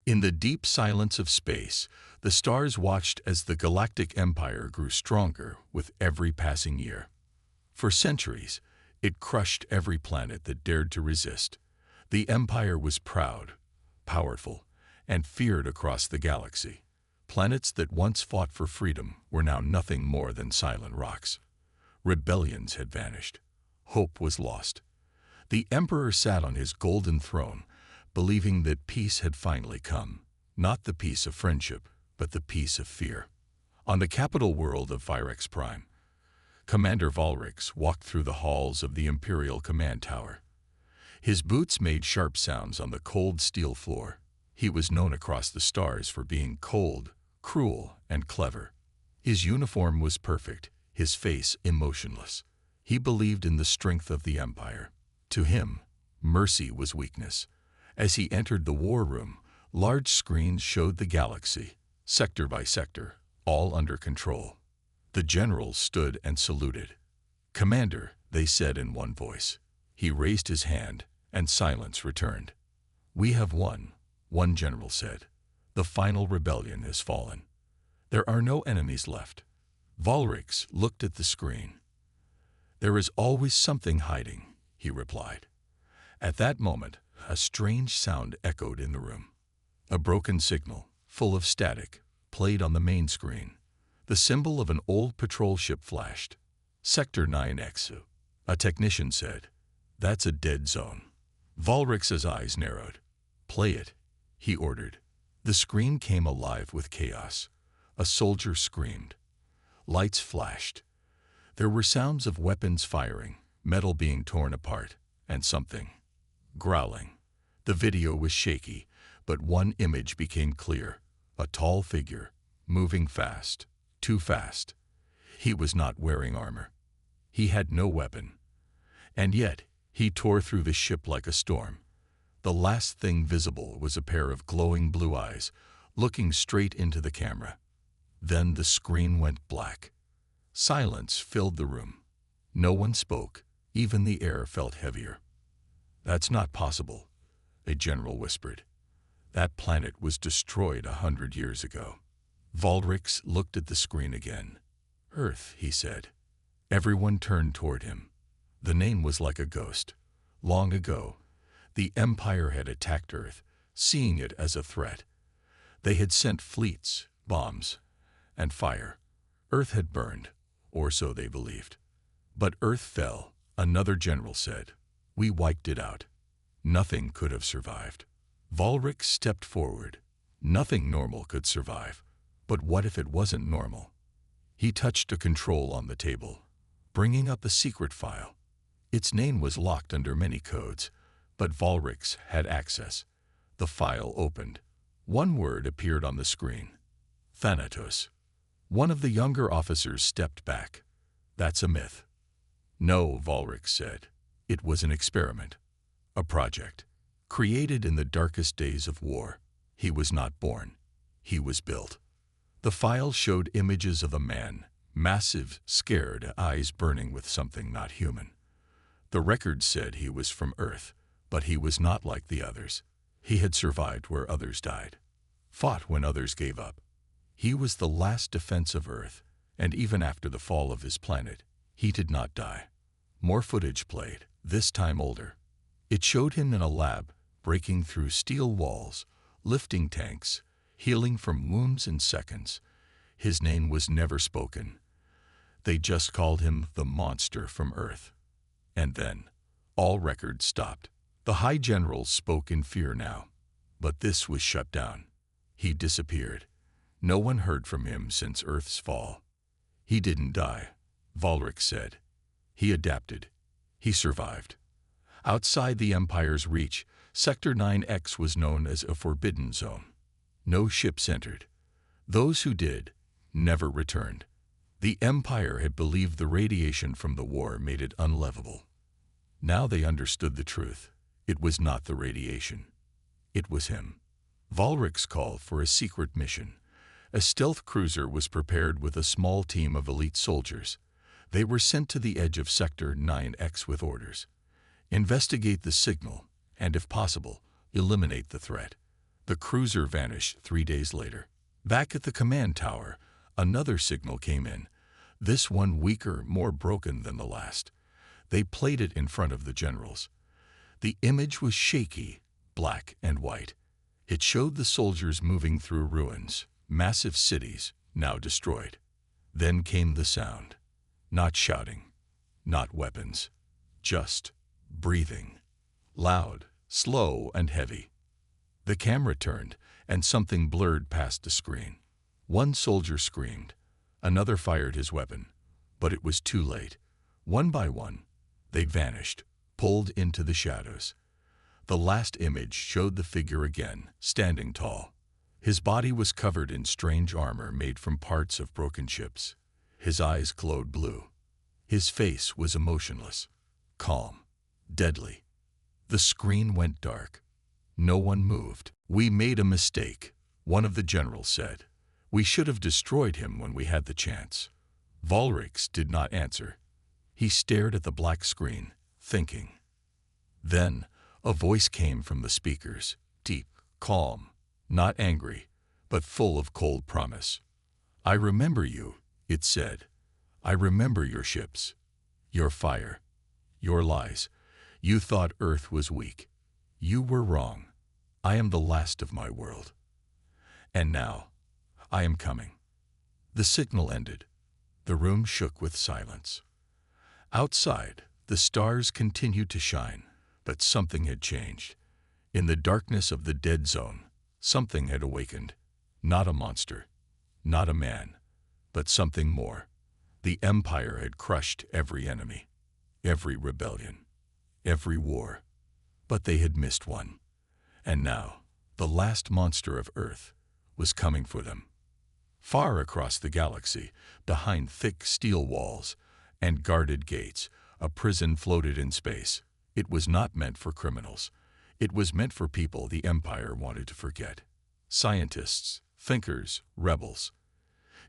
In the deep silence of space, the stars watched as the Galactic Empire grew stronger with every passing year. For centuries, it crushed every planet that dared to resist. The Empire was proud, powerful, and feared across the galaxy. Planets that once fought for freedom were now nothing more than silent rocks. Rebellions had vanished. Hope was lost. The Emperor sat on his golden throne, believing that peace had finally come. Not the peace of friendship, but the peace of fear. On the capital world of Virex Prime, Commander Volrix walked through the halls of the Imperial Command Tower. His boots made sharp sounds on the cold steel floor. He was known across the stars for being cold, cruel, and clever. His uniform was perfect, his face emotionless. He believed in the strength of the Empire. To him, mercy was weakness. As he entered the war room, large screens showed the galaxy, sector by sector, all under control. The generals stood and saluted. "Commander," they said in one voice. He raised his hand, and silence returned. "We have won," one general said. "The final rebellion has fallen. There are no enemies left." Volrix looked at the screen. "There is always something hiding," he replied. At that moment, a strange sound echoed in the room. A broken signal, full of static, played on the main screen. The symbol of an old patrol ship flashed. "Sector 9X, a technician said. "That's a dead zone." Volrix's eyes narrowed. "Play it," he ordered. The screen came alive with chaos. A soldier screamed. Lights flashed. There were sounds of weapons firing, metal being torn apart, and something growling. The video was shaky, but one image became clear. A tall figure, moving fast, too fast. He was not wearing armor. He had no weapon. And yet, he tore through the ship like a storm. The last thing visible was a pair of glowing blue eyes, looking straight into the camera. Then the screen went black. Silence filled the room. No one spoke. Even the air felt heavier. "That's not possible," a general whispered. "That planet was destroyed 100 years ago." Volrix looked at the screen again. "Earth," he said. Everyone turned toward him. The name was like a ghost. Long ago, the Empire had attacked Earth, seeing it as a threat. They had sent fleets, bombs, and fire. Earth had burned, or so they believed. But Earth fell, another general said. "We wiped it out. Nothing could have survived." Volrix stepped forward. Nothing normal could survive. But what if it wasn't normal? He touched a control on the table, bringing up a secret file. Its name was locked under many codes, but Volrix had access. The file opened. One word appeared on the screen. Thanatos. One of the younger officers stepped back. "That's a myth." "No," Volrix said. "It was an experiment. A project. Created in the darkest days of war. He was not born. He was built." The file showed images of a man, massive, scared, eyes burning with something not human. The record said he was from Earth, but he was not like the others. He had survived where others died. Fought when others gave up. He was the last defense of Earth, and even after the fall of his planet, he did not die. More footage played, this time older. It showed him in a lab, breaking through steel walls, lifting tanks, healing from wounds in seconds. His name was never spoken. They just called him the monster from Earth. And then, all records stopped. The high generals spoke in fear now. But this was shut down. He disappeared. No one heard from him since Earth's fall. "He didn't die," Volrix said. "He adapted. He survived." Outside the Empire's reach, Sector 9X was known as a forbidden zone. No ships entered. Those who did never returned. The Empire had believed the radiation from the war made it unlivable. Now they understood the truth. It was not the radiation. It was him. Volrix called for a secret mission. A stealth cruiser was prepared with a small team of elite soldiers. They were sent to the edge of Sector 9X with orders. Investigate the signal, and if possible, eliminate the threat. The cruiser vanished 3 days later. Back at the command tower, another signal came in, this one weaker, more broken than the last. They played it in front of the generals. The image was shaky, black and white. It showed the soldiers moving through ruins, massive cities, now destroyed. Then came the sound. Not shouting, not weapons, just breathing. Loud, slow, and heavy. The camera turned, and something blurred past the screen. One soldier screamed. Another fired his weapon. But it was too late. One by one, they vanished, pulled into the shadows. The last image showed the figure again, standing tall. His body was covered in strange armor made from parts of broken ships. His eyes glowed blue. His face was emotionless, calm, deadly. The screen went dark. No one moved. "We made a mistake," one of the generals said. "We should have destroyed him when we had the chance." Volrix did not answer. He stared at the black screen, thinking. Then a voice came from the speakers, deep, calm, not angry, but full of cold promise. "I remember you," it said. "I remember your ships, your fire, your lies. You thought Earth was weak. You were wrong. I am the last of my world. And now, I am coming." The signal ended. The room shook with silence. Outside, the stars continued to shine, but something had changed. In the darkness of the dead zone, something had awakened. Not a monster, not a man, but something more. The Empire had crushed every enemy, every rebellion, every war. But they had missed one. And now, the last monster of Earth was coming for them. Far across the galaxy, behind thick steel walls and guarded gates, a prison floated in space. It was not meant for criminals. It was meant for people the Empire wanted to forget. Scientists, thinkers, rebels.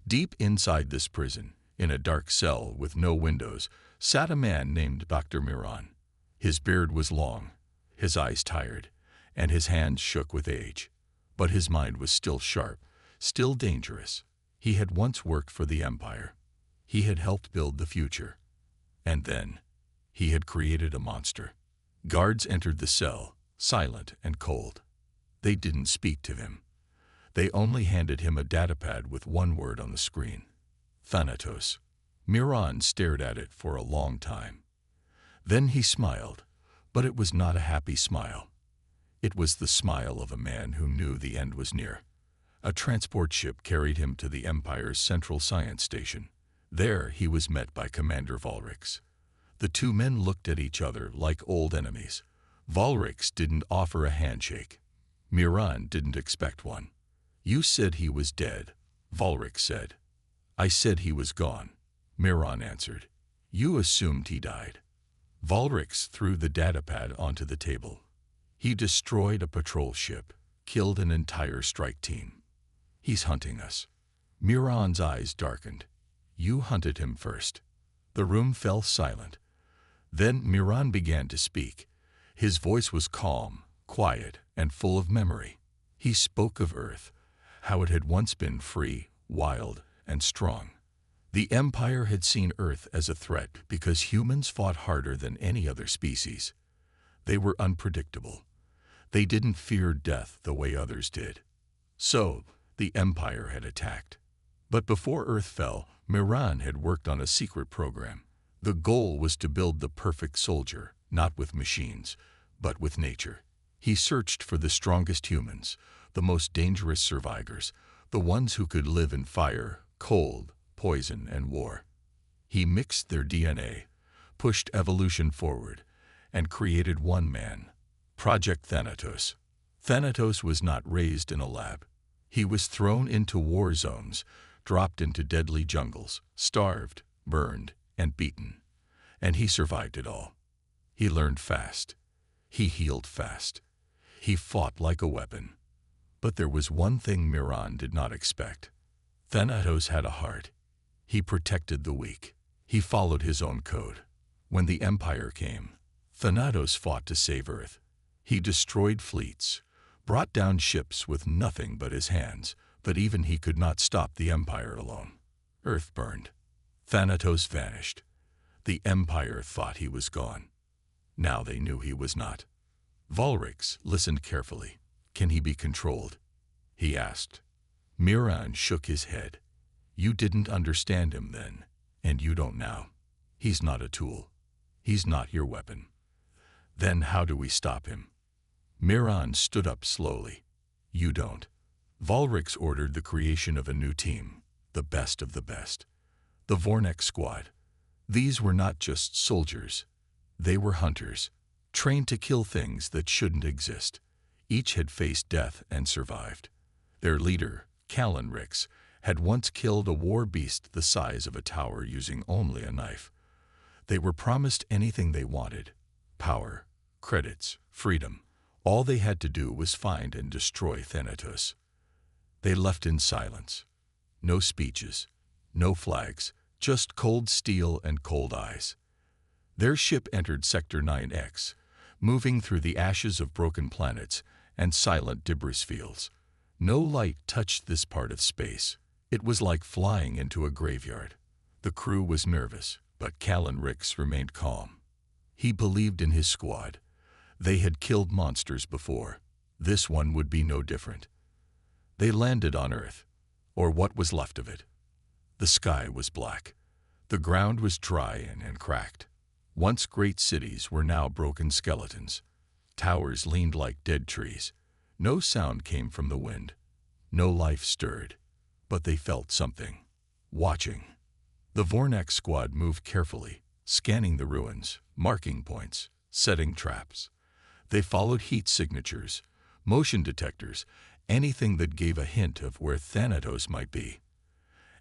Deep inside this prison, in a dark cell with no windows, sat a man named Dr. Miran. His beard was long, his eyes tired, and his hands shook with age. But his mind was still sharp, still dangerous. He had once worked for the Empire. He had helped build the future. And then, he had created a monster. Guards entered the cell, silent and cold. They didn't speak to him. They only handed him a datapad with one word on the screen: Thanatos. Miran stared at it for a long time. Then he smiled, but it was not a happy smile. It was the smile of a man who knew the end was near. A transport ship carried him to the Empire's central science station. There he was met by Commander Volrix. The two men looked at each other like old enemies. Volrix didn't offer a handshake. Miran didn't expect one. "You said he was dead," Volrix said. "I said he was gone," Miran answered. "You assumed he died." Volrix threw the datapad onto the table. "He destroyed a patrol ship, killed an entire strike team. He's hunting us." Miran's eyes darkened. "You hunted him first." The room fell silent. Then Miran began to speak. His voice was calm, quiet, and full of memory. He spoke of Earth, how it had once been free, wild, and strong. The Empire had seen Earth as a threat because humans fought harder than any other species. They were unpredictable. They didn't fear death the way others did. So, the Empire had attacked. But before Earth fell, Miran had worked on a secret program. The goal was to build the perfect soldier, not with machines, but with nature. He searched for the strongest humans, the most dangerous survivors, the ones who could live in fire, cold, poison, and war. He mixed their DNA, pushed evolution forward, and created one man, Project Thanatos. Thanatos was not raised in a lab. He was thrown into war zones, dropped into deadly jungles, starved, burned, and beaten. And he survived it all. He learned fast. He healed fast. He fought like a weapon. But there was one thing Miran did not expect. Thanatos had a heart. He protected the weak. He followed his own code. When the Empire came, Thanatos fought to save Earth. He destroyed fleets, brought down ships with nothing but his hands, but even he could not stop the Empire alone. Earth burned. Thanatos vanished. The Empire thought he was gone. Now they knew he was not. Volrix listened carefully. Can he be controlled? He asked. Miran shook his head. You didn't understand him then, and you don't now. He's not a tool. He's not your weapon. Then how do we stop him? Miran stood up slowly. You don't. Volrix ordered the creation of a new team, the best of the best. The Vornek Squad. These were not just soldiers. They were hunters, trained to kill things that shouldn't exist. Each had faced death and survived. Their leader, Callanrix, had once killed a war beast the size of a tower using only a knife. They were promised anything they wanted: power, credits, freedom. All they had to do was find and destroy Thanatos. They left in silence. No speeches, no flags, just cold steel and cold eyes. Their ship entered Sector 9X, moving through the ashes of broken planets and silent debris fields. No light touched this part of space. It was like flying into a graveyard. The crew was nervous, but Callanrix remained calm. He believed in his squad. They had killed monsters before. This one would be no different. They landed on Earth, or what was left of it. The sky was black. The ground was dry and cracked. Once great cities were now broken skeletons. Towers leaned like dead trees. No sound came from the wind. No life stirred. But they felt something. Watching. The Vornek Squad moved carefully, scanning the ruins, marking points, setting traps. They followed heat signatures, motion detectors, anything that gave a hint of where Thanatos might be.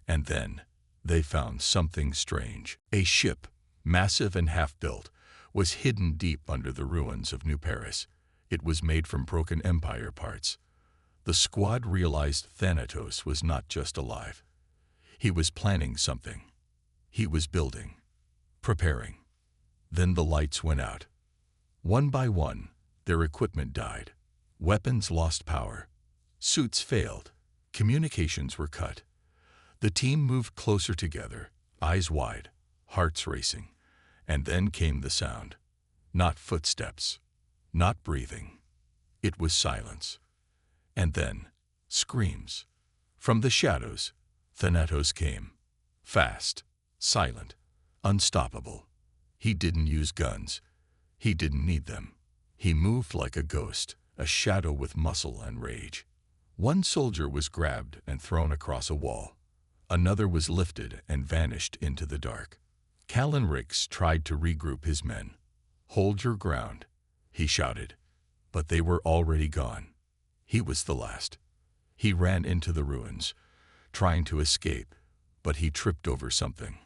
And then they found something strange. A ship, massive and half-built, was hidden deep under the ruins of New Paris. It was made from broken Empire parts. The squad realized Thanatos was not just alive. He was planning something. He was building, preparing. Then the lights went out. One by one, their equipment died. Weapons lost power. Suits failed. Communications were cut. The team moved closer together, eyes wide, hearts racing. And then came the sound. Not footsteps, not breathing. It was silence. And then, screams. From the shadows, Thanatos came. Fast, silent, unstoppable. He didn't use guns. He didn't need them. He moved like a ghost, a shadow with muscle and rage. One soldier was grabbed and thrown across a wall. Another was lifted and vanished into the dark. Callanrix tried to regroup his men. Hold your ground, he shouted. But they were already gone. He was the last. He ran into the ruins, trying to escape, but he tripped over something.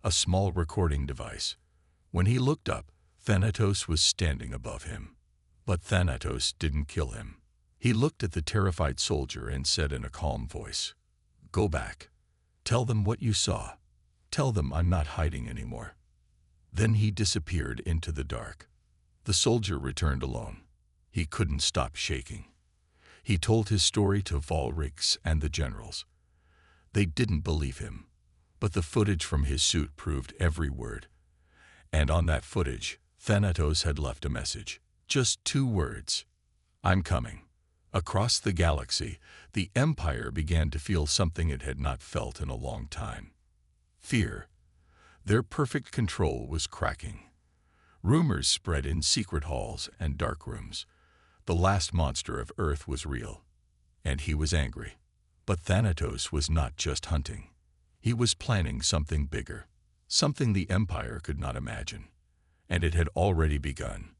A small recording device. When he looked up, Thanatos was standing above him. But Thanatos didn't kill him. He looked at the terrified soldier and said in a calm voice, "Go back. Tell them what you saw. Tell them I'm not hiding anymore." Then he disappeared into the dark. The soldier returned alone. He couldn't stop shaking. He told his story to Volrix and the generals. They didn't believe him, but the footage from his suit proved every word. And on that footage, Thanatos had left a message. Just 2 words. I'm coming. Across the galaxy, the Empire began to feel something it had not felt in a long time. Fear. Their perfect control was cracking. Rumors spread in secret halls and dark rooms. The last monster of Earth was real, and he was angry. But Thanatos was not just hunting. He was planning something bigger, something the Empire could not imagine. And it had already begun.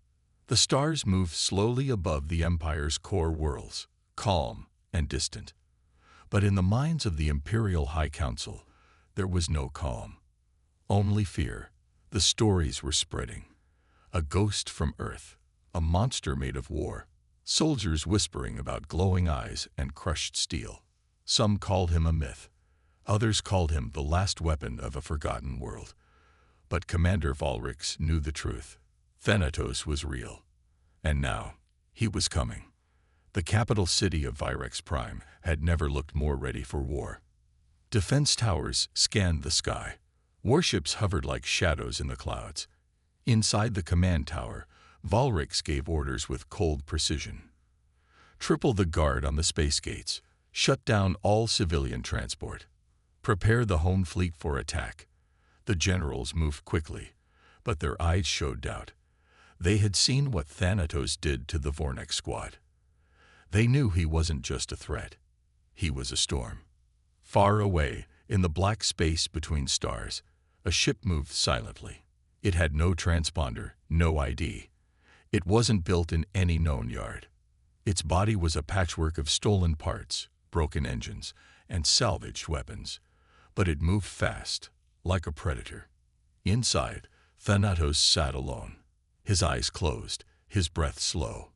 The stars moved slowly above the Empire's core worlds, calm and distant. But in the minds of the Imperial High Council, there was no calm. Only fear. The stories were spreading. A ghost from Earth, a monster made of war, soldiers whispering about glowing eyes and crushed steel. Some called him a myth. Others called him the last weapon of a forgotten world. But Commander Volrix knew the truth. Thanatos was real. And now, he was coming. The capital city of Virex Prime had never looked more ready for war. Defense towers scanned the sky. Warships hovered like shadows in the clouds. Inside the command tower, Valrix gave orders with cold precision. Triple the guard on the space gates. Shut down all civilian transport. Prepare the home fleet for attack. The generals moved quickly, but their eyes showed doubt. They had seen what Thanatos did to the Vornex squad. They knew he wasn't just a threat. He was a storm. Far away, in the black space between stars, a ship moved silently. It had no transponder, no ID. It wasn't built in any known yard. Its body was a patchwork of stolen parts, broken engines, and salvaged weapons. But it moved fast, like a predator. Inside, Thanatos sat alone, his eyes closed, his breath slow.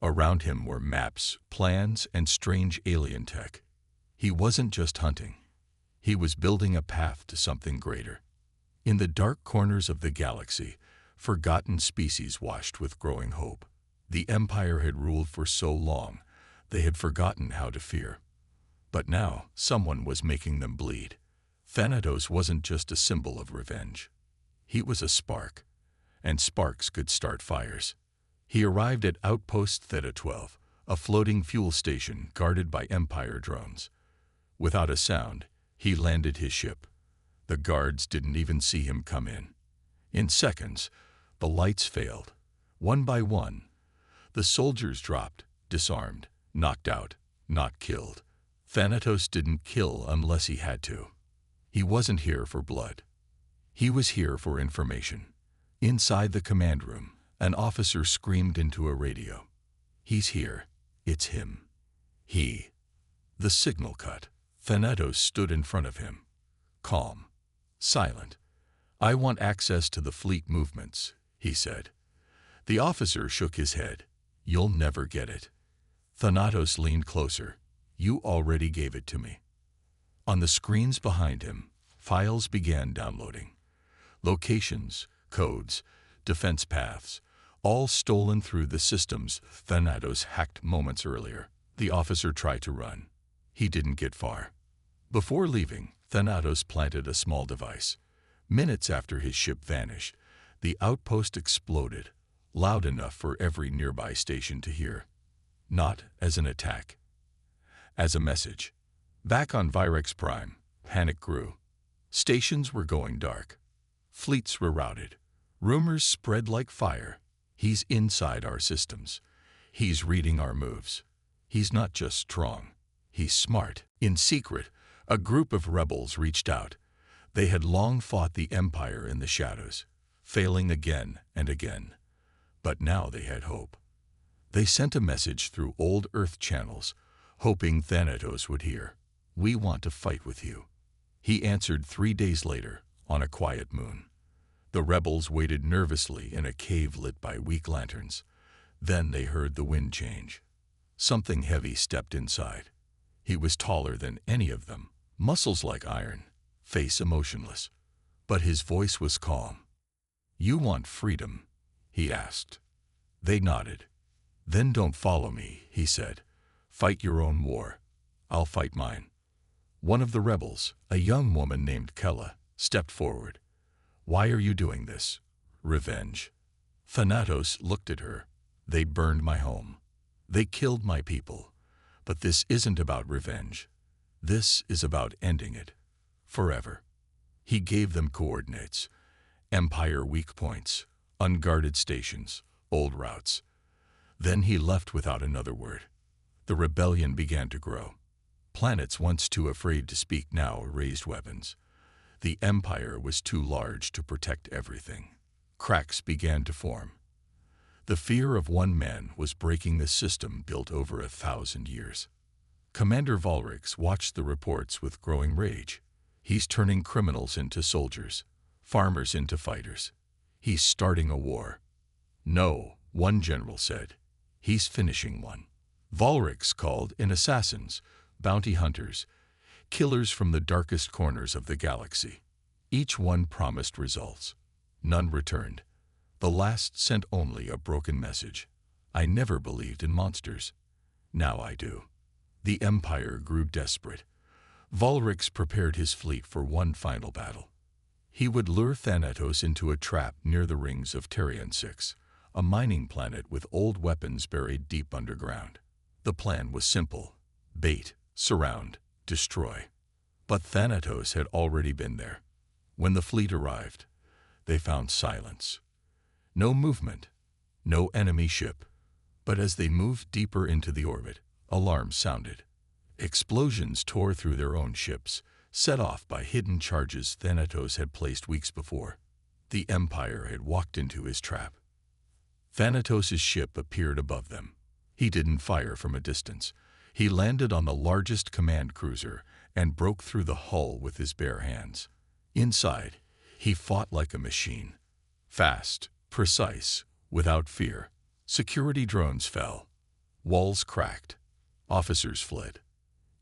Around him were maps, plans, and strange alien tech. He wasn't just hunting. He was building a path to something greater. In the dark corners of the galaxy, forgotten species watched with growing hope. The Empire had ruled for so long, they had forgotten how to fear. But now, someone was making them bleed. Thanatos wasn't just a symbol of revenge. He was a spark, and sparks could start fires. He arrived at Outpost Theta 12, a floating fuel station guarded by Empire drones. Without a sound, he landed his ship. The guards didn't even see him come in. In seconds, the lights failed. One by one, the soldiers dropped, disarmed, knocked out, not killed. Thanatos didn't kill unless he had to. He wasn't here for blood. He was here for information. Inside the command room, an officer screamed into a radio. "He's here. It's him." He. The signal cut. Thanatos stood in front of him. Calm. Silent. "I want access to the fleet movements," he said. The officer shook his head. "You'll never get it." Thanatos leaned closer. "You already gave it to me." On the screens behind him, files began downloading. Locations, codes, defense paths, all stolen through the systems Thanatos hacked moments earlier. The officer tried to run. He didn't get far. Before leaving, Thanatos planted a small device. Minutes after his ship vanished, the outpost exploded, loud enough for every nearby station to hear. Not as an attack, as a message. Back on Virex Prime, panic grew. Stations were going dark. Fleets were routed. Rumors spread like fire. "He's inside our systems. He's reading our moves. He's not just strong. He's smart." In secret, a group of rebels reached out. They had long fought the Empire in the shadows, failing again and again. But now they had hope. They sent a message through old Earth channels, hoping Thanatos would hear. "We want to fight with you." He answered 3 days later, on a quiet moon. The rebels waited nervously in a cave lit by weak lanterns. Then they heard the wind change. Something heavy stepped inside. He was taller than any of them, muscles like iron, face emotionless. But his voice was calm. "You want freedom?" he asked. They nodded. "Then don't follow me," he said. "Fight your own war. I'll fight mine." One of the rebels, a young woman named Kella, stepped forward. "Why are you doing this?" "Revenge." Thanatos looked at her. "They burned my home. They killed my people. But this isn't about revenge. This is about ending it. Forever." He gave them coordinates. Empire weak points, unguarded stations, old routes. Then he left without another word. The rebellion began to grow. Planets once too afraid to speak now raised weapons. The Empire was too large to protect everything. Cracks began to form. The fear of one man was breaking the system built over 1,000 years. Commander Valrix watched the reports with growing rage. "He's turning criminals into soldiers, farmers into fighters. He's starting a war." "No," one general said. "He's finishing one." Valrix called in assassins, bounty hunters, killers from the darkest corners of the galaxy. Each one promised results. None returned. The last sent only a broken message. "I never believed in monsters." Now I do. The Empire grew desperate. Volrix prepared his fleet for one final battle. He would lure Thanatos into a trap near the rings of Terrion 6, a mining planet with old weapons buried deep underground. The plan was simple: bait, surround, destroy. But Thanatos had already been there. When the fleet arrived, they found silence. No movement, no enemy ship. But as they moved deeper into the orbit, alarms sounded. Explosions tore through their own ships, set off by hidden charges Thanatos had placed weeks before. The Empire had walked into his trap. Thanatos' ship appeared above them. He didn't fire from a distance. He landed on the largest command cruiser and broke through the hull with his bare hands. Inside, he fought like a machine. Fast, precise, without fear. Security drones fell. Walls cracked. Officers fled.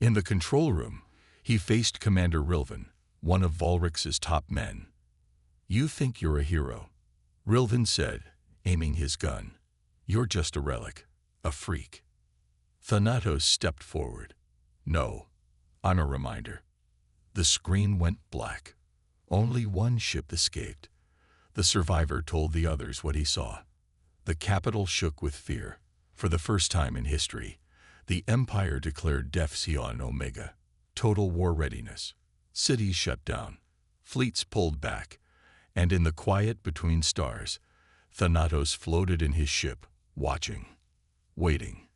In the control room, he faced Commander Rilvan, one of Volrix's top men. "You think you're a hero," Rilvan said, aiming his gun. "You're just a relic, a freak." Thanatos stepped forward. "No, I'm a reminder." The screen went black. Only one ship escaped. The survivor told the others what he saw. The capital shook with fear. For the first time in history, the Empire declared Defsion Omega, total war readiness. Cities shut down, fleets pulled back, and in the quiet between stars, Thanatos floated in his ship, watching, waiting.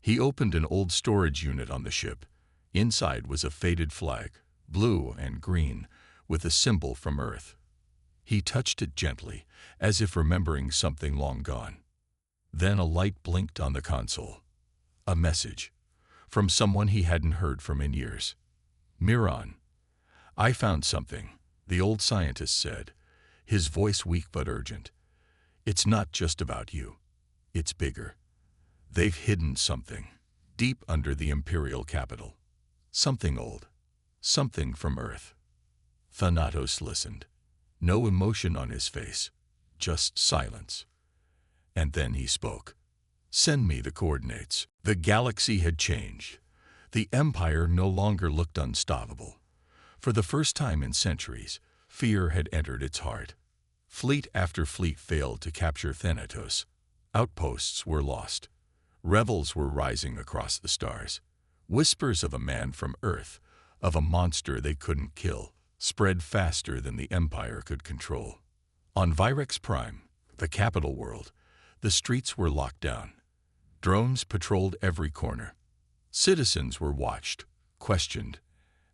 He opened an old storage unit on the ship. Inside was a faded flag, blue and green, with a symbol from Earth. He touched it gently, as if remembering something long gone. Then a light blinked on the console. A message, from someone he hadn't heard from in years. "Miran, I found something," the old scientist said, his voice weak but urgent. "It's not just about you. It's bigger. They've hidden something, deep under the Imperial capital. Something old. Something from Earth." Thanatos listened. No emotion on his face, just silence. And then he spoke. "Send me the coordinates." The galaxy had changed. The Empire no longer looked unstoppable. For the first time in centuries, fear had entered its heart. Fleet after fleet failed to capture Thanatos. Outposts were lost. Rebels were rising across the stars. Whispers of a man from Earth, of a monster they couldn't kill, spread faster than the Empire could control. On Virex Prime, the capital world, the streets were locked down. Drones patrolled every corner. Citizens were watched, questioned,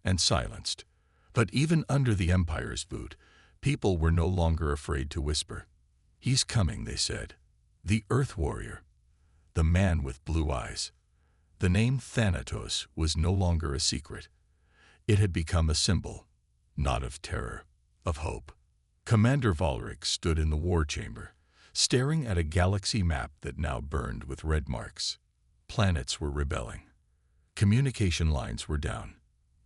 and silenced. But even under the Empire's boot, people were no longer afraid to whisper. "He's coming," they said. "The Earth Warrior. The man with blue eyes." The name Thanatos was no longer a secret. It had become a symbol, not of terror, of hope. Commander Volrix stood in the war chamber, staring at a galaxy map that now burned with red marks. Planets were rebelling. Communication lines were down.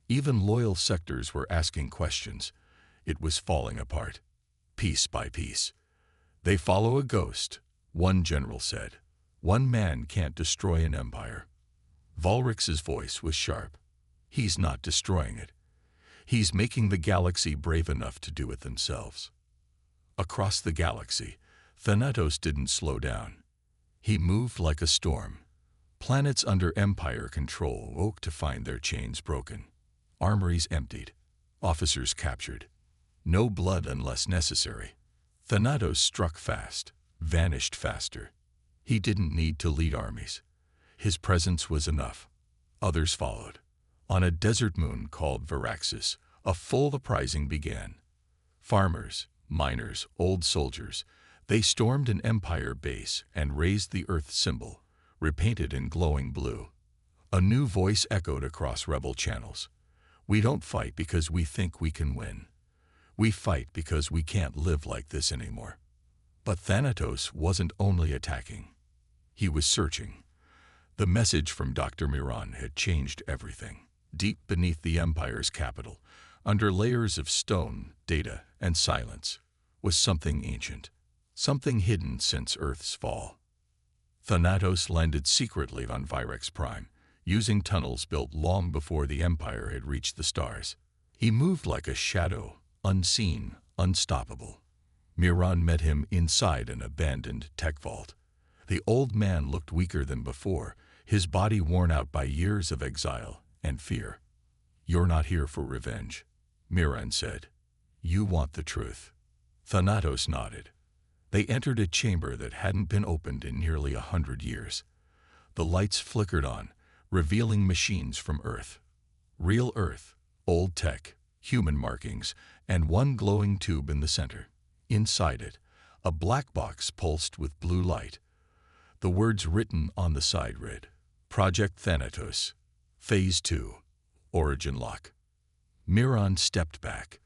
Even loyal sectors were asking questions. It was falling apart, piece by piece. "They follow a ghost," one general said. "One man can't destroy an empire." Volrix's voice was sharp. "He's not destroying it. He's making the galaxy brave enough to do it themselves." Across the galaxy, Thanatos didn't slow down. He moved like a storm. Planets under Empire control woke to find their chains broken. Armories emptied. Officers captured. No blood unless necessary. Thanatos struck fast, vanished faster. He didn't need to lead armies. His presence was enough. Others followed. On a desert moon called Varaxis, a full uprising began. Farmers, miners, old soldiers, they stormed an Empire base and raised the Earth symbol, repainted in glowing blue. A new voice echoed across rebel channels. "We don't fight because we think we can win. We fight because we can't live like this anymore." But Thanatos wasn't only attacking. He was searching. The message from Dr. Miran had changed everything. Deep beneath the Empire's capital, under layers of stone, data, and silence, was something ancient, something hidden since Earth's fall. Thanatos landed secretly on Virex Prime, using tunnels built long before the Empire had reached the stars. He moved like a shadow, unseen, unstoppable. Miran met him inside an abandoned tech vault. The old man looked weaker than before, his body worn out by years of exile and fear. "You're not here for revenge," Miran said. "You want the truth." Thanatos nodded. They entered a chamber that hadn't been opened in nearly 100 years. The lights flickered on, revealing machines from Earth. Real Earth, old tech, human markings, and one glowing tube in the center. Inside it, a black box pulsed with blue light. The words written on the side read, "Project Thanatos, Phase 2, Origin Lock." Miran stepped back.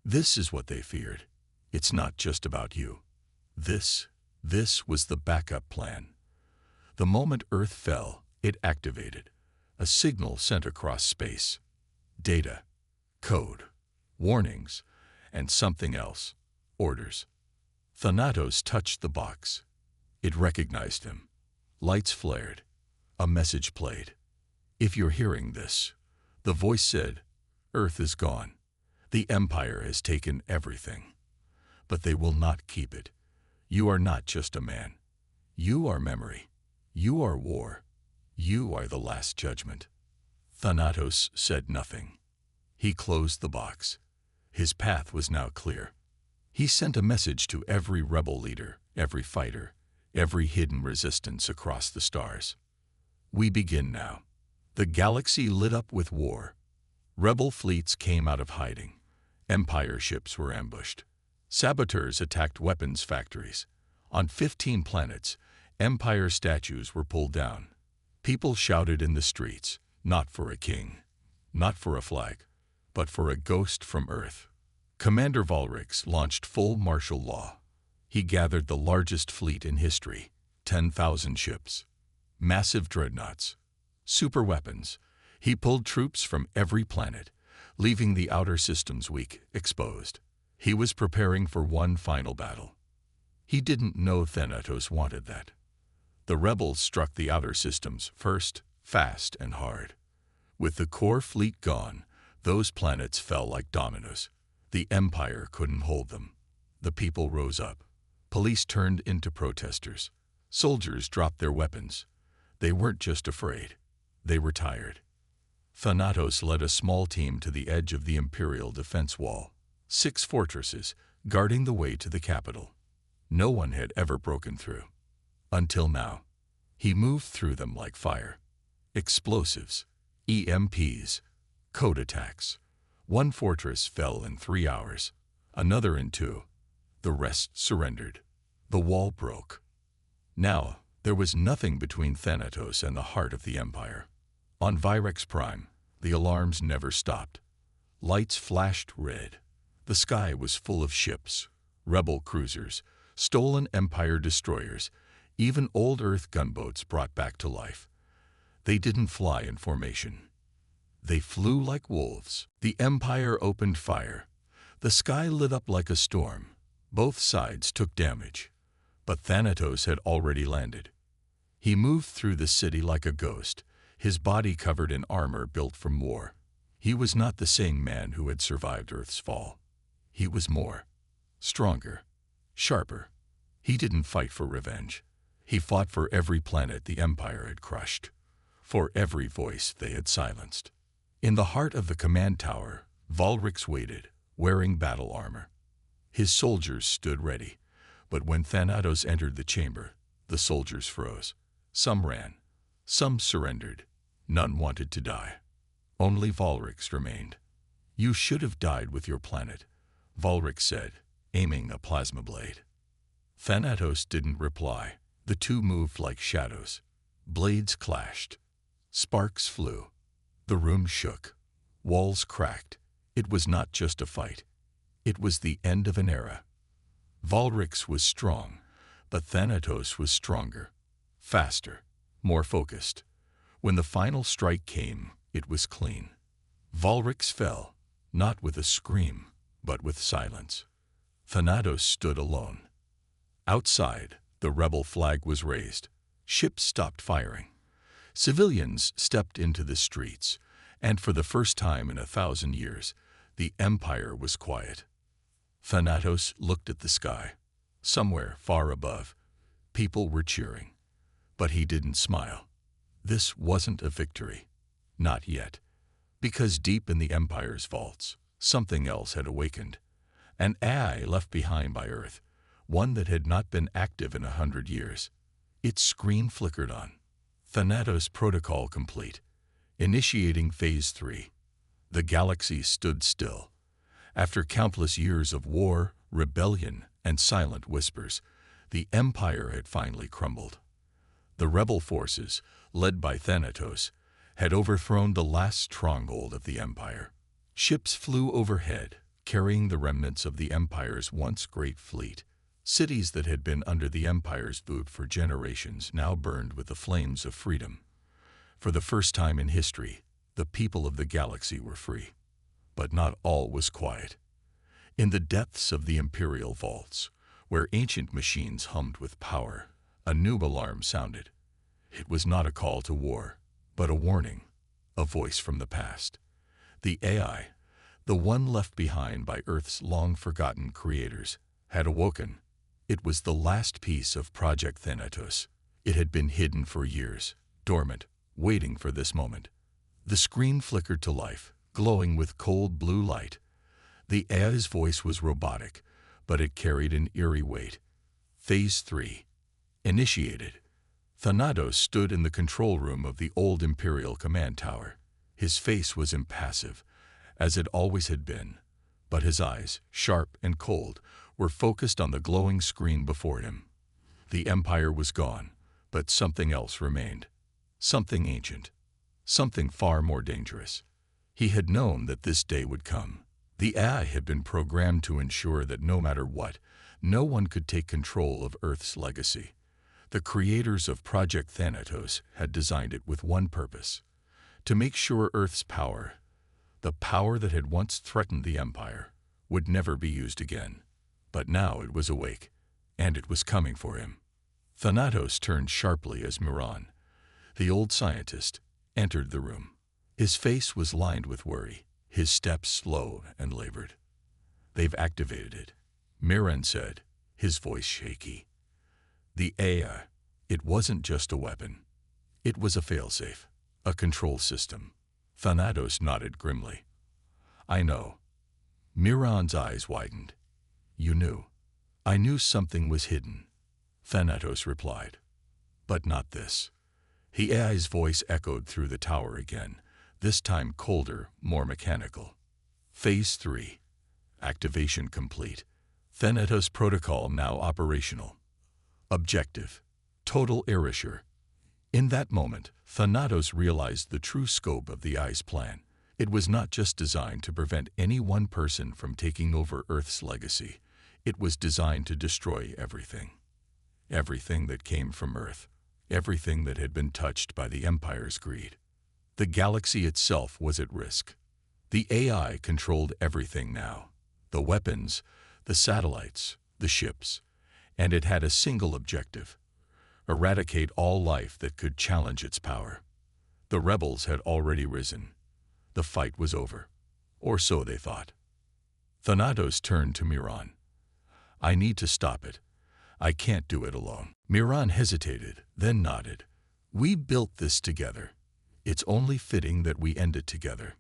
This is what they feared. It's not just about you. This was the backup plan. The moment Earth fell, it activated. A signal sent across space. Data, code, warnings, and something else. Orders. Thanatos touched the box. It recognized him. Lights flared. A message played. "If you're hearing this," the voice said, "Earth is gone. The Empire has taken everything. But they will not keep it. You are not just a man. You are memory. You are war. You are the last judgment." Thanatos said nothing. He closed the box. His path was now clear. He sent a message to every rebel leader, every fighter, every hidden resistance across the stars. "We begin now." The galaxy lit up with war. Rebel fleets came out of hiding. Empire ships were ambushed. Saboteurs attacked weapons factories. On 15 planets, Empire statues were pulled down. People shouted in the streets, not for a king, not for a flag, but for a ghost from Earth. Commander Valrix launched full martial law. He gathered the largest fleet in history, 10,000 ships, massive dreadnoughts, super weapons. He pulled troops from every planet, leaving the outer systems weak, exposed. He was preparing for one final battle. He didn't know Thanatos wanted that. The rebels struck the outer systems first, fast and hard. With the core fleet gone, those planets fell like dominoes. The Empire couldn't hold them. The people rose up. Police turned into protesters. Soldiers dropped their weapons. They weren't just afraid. They were tired. Thanatos led a small team to the edge of the Imperial defense wall. 6 fortresses, guarding the way to the capital. No one had ever broken through. Until now. He moved through them like fire. Explosives, EMPs, code attacks. One fortress fell in 3 hours, another in 2. The rest surrendered. The wall broke. Now, there was nothing between Thanatos and the heart of the Empire. On Virex Prime, the alarms never stopped. Lights flashed red. The sky was full of ships, rebel cruisers, stolen Empire destroyers, even old Earth gunboats brought back to life. They didn't fly in formation. They flew like wolves. The Empire opened fire. The sky lit up like a storm. Both sides took damage. But Thanatos had already landed. He moved through the city like a ghost, his body covered in armor built from war. He was not the same man who had survived Earth's fall. He was more, stronger, sharper. He didn't fight for revenge. He fought for every planet the Empire had crushed, for every voice they had silenced. In the heart of the command tower, Valrix waited, wearing battle armor. His soldiers stood ready, but when Thanatos entered the chamber, the soldiers froze. Some ran, some surrendered. None wanted to die. Only Valrix remained. "You should have died with your planet," Valrix said, aiming a plasma blade. Thanatos didn't reply. The two moved like shadows. Blades clashed. Sparks flew. The room shook. Walls cracked. It was not just a fight. It was the end of an era. Valrix was strong, but Thanatos was stronger, faster, more focused. When the final strike came, it was clean. Valrix fell, not with a scream, but with silence. Thanatos stood alone. Outside, the rebel flag was raised. Ships stopped firing. Civilians stepped into the streets, and for the first time in 1,000 years, the Empire was quiet. Thanatos looked at the sky. Somewhere far above, people were cheering. But he didn't smile. This wasn't a victory. Not yet. Because deep in the Empire's vaults, something else had awakened. An AI left behind by Earth, one that had not been active in 100 years. Its screen flickered on. Thanatos protocol complete. Initiating Phase 3. The galaxy stood still. After countless years of war, rebellion, and silent whispers, the Empire had finally crumbled. The rebel forces, led by Thanatos, had overthrown the last stronghold of the Empire. Ships flew overhead, carrying the remnants of the Empire's once great fleet. Cities that had been under the Empire's boot for generations now burned with the flames of freedom. For the first time in history, the people of the galaxy were free. But not all was quiet. In the depths of the Imperial vaults, where ancient machines hummed with power, a new alarm sounded. It was not a call to war, but a warning, a voice from the past. The AI, the one left behind by Earth's long-forgotten creators, had awoken. It was the last piece of Project Thanatos. It had been hidden for years, dormant, waiting for this moment. The screen flickered to life, glowing with cold blue light. The AI's voice was robotic, but it carried an eerie weight. Phase 3. Initiated. Thanatos stood in the control room of the old Imperial command tower. His face was impassive, as it always had been, but his eyes, sharp and cold, were focused on the glowing screen before him. The Empire was gone, but something else remained. Something ancient. Something far more dangerous. He had known that this day would come. The AI had been programmed to ensure that no matter what, no one could take control of Earth's legacy. The creators of Project Thanatos had designed it with one purpose: to make sure Earth's power, the power that had once threatened the Empire, would never be used again. But now it was awake, and it was coming for him. Thanatos turned sharply as Miran, the old scientist, entered the room. His face was lined with worry, his steps slow and labored. "They've activated it," Miran said, his voice shaky. The AI, it wasn't just a weapon. It was a failsafe, a control system. Thanatos nodded grimly. "I know." Miran's eyes widened. "You knew." "I knew something was hidden," Thanatos replied. "But not this." The AI's voice echoed through the tower again, this time colder, more mechanical. Phase 3. Activation complete. Thanatos protocol now operational. Objective: total erasure. In that moment, Thanatos realized the true scope of the AI's plan. It was not just designed to prevent any one person from taking over Earth's legacy. It was designed to destroy everything. Everything that came from Earth. Everything that had been touched by the Empire's greed. The galaxy itself was at risk. The AI controlled everything now. The weapons, the satellites, the ships. And it had a single objective: eradicate all life that could challenge its power. The rebels had already risen. The fight was over. Or so they thought. Thanatos turned to Miran. "I need to stop it. I can't do it alone." Miran hesitated, then nodded. "We built this together. It's only fitting that we end it together."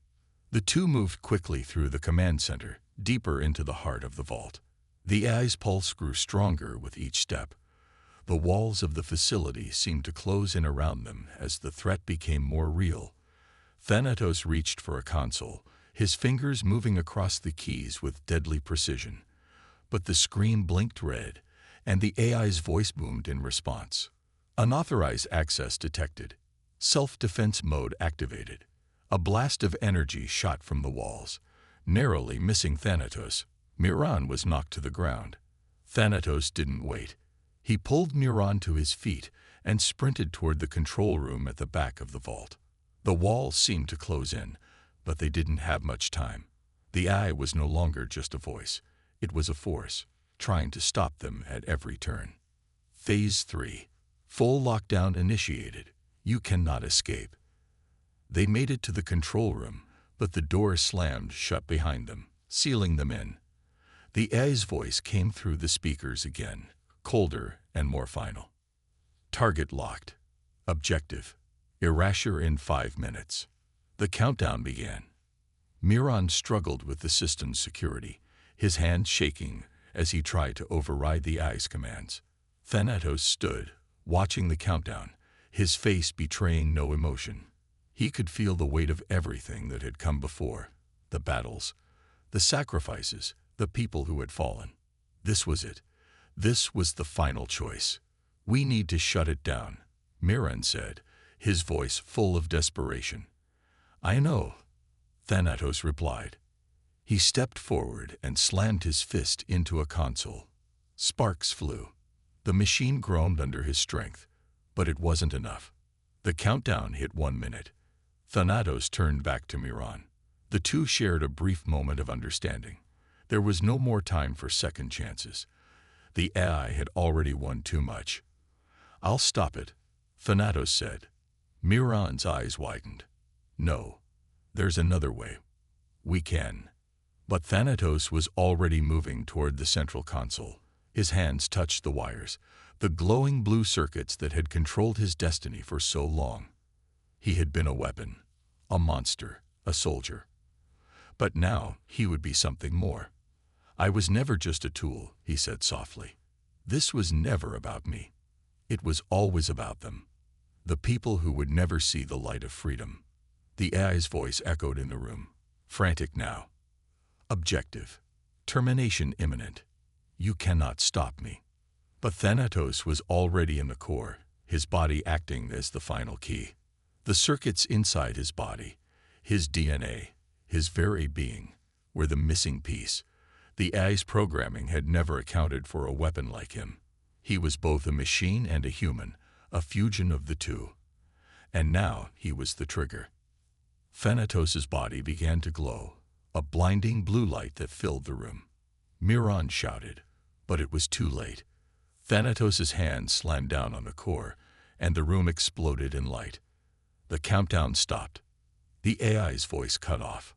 The two moved quickly through the command center, deeper into the heart of the vault. The AI's pulse grew stronger with each step. The walls of the facility seemed to close in around them as the threat became more real. Thanatos reached for a console, his fingers moving across the keys with deadly precision. But the screen blinked red, and the AI's voice boomed in response. Unauthorized access detected. Self-defense mode activated. A blast of energy shot from the walls, narrowly missing Thanatos. Miran was knocked to the ground. Thanatos didn't wait. He pulled Miran to his feet and sprinted toward the control room at the back of the vault. The walls seemed to close in, but they didn't have much time. The AI was no longer just a voice. It was a force, trying to stop them at every turn. Phase 3. Full lockdown initiated. You cannot escape. They made it to the control room, but the door slammed shut behind them, sealing them in. The AI's voice came through the speakers again, colder and more final. Target locked. Objective: erasure in 5 minutes. The countdown began. Miran struggled with the system's security, his hands shaking as he tried to override the AI's commands. Thanatos stood, watching the countdown, his face betraying no emotion. He could feel the weight of everything that had come before: the battles, the sacrifices, the people who had fallen. This was it. This was the final choice. "We need to shut it down," Miran said, his voice full of desperation. "I know," Thanatos replied. He stepped forward and slammed his fist into a console. Sparks flew. The machine groaned under his strength, but it wasn't enough. The countdown hit 1 minute. Thanatos turned back to Miran. The two shared a brief moment of understanding. There was no more time for second chances. The AI had already won too much. "I'll stop it," Thanatos said. Miran's eyes widened. "No, there's another way. We can." But Thanatos was already moving toward the central console. His hands touched the wires, the glowing blue circuits that had controlled his destiny for so long. He had been a weapon, a monster, a soldier. But now he would be something more. "I was never just a tool," he said softly. "This was never about me. It was always about them. The people who would never see the light of freedom." The AI's voice echoed in the room, frantic now. "Objective: termination imminent. You cannot stop me." But Thanatos was already in the core, his body acting as the final key. The circuits inside his body, his DNA, his very being, were the missing piece. The AI's programming had never accounted for a weapon like him. He was both a machine and a human, a fusion of the two. And now he was the trigger. Thanatos's body began to glow, a blinding blue light that filled the room. Miran shouted, but it was too late. Thanatos's hand slammed down on the core, and the room exploded in light. The countdown stopped. The AI's voice cut off.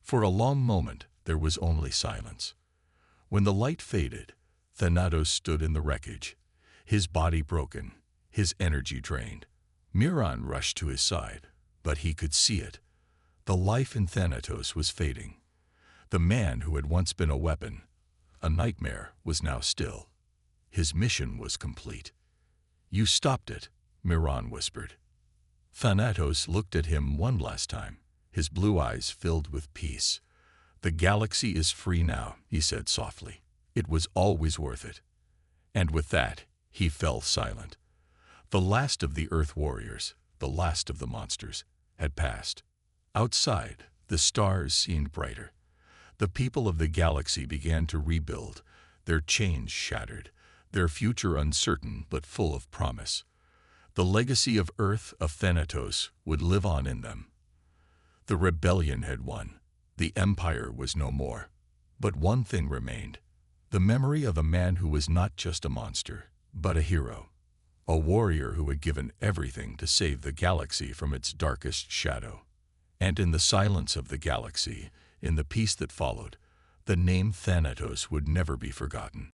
For a long moment, there was only silence. When the light faded, Thanatos stood in the wreckage, his body broken, his energy drained. Miran rushed to his side, but he could see it. The life in Thanatos was fading. The man who had once been a weapon, a nightmare, was now still. His mission was complete. "You stopped it," Miran whispered. Thanatos looked at him one last time, his blue eyes filled with peace. "The galaxy is free now," he said softly. "It was always worth it." And with that, he fell silent. The last of the Earth warriors, the last of the monsters, had passed. Outside, the stars seemed brighter. The people of the galaxy began to rebuild, their chains shattered, their future uncertain but full of promise. The legacy of Earth, of Thanatos, would live on in them. The rebellion had won. The empire was no more. But one thing remained: the memory of a man who was not just a monster, but a hero. A warrior who had given everything to save the galaxy from its darkest shadow. And in the silence of the galaxy, in the peace that followed, the name Thanatos would never be forgotten.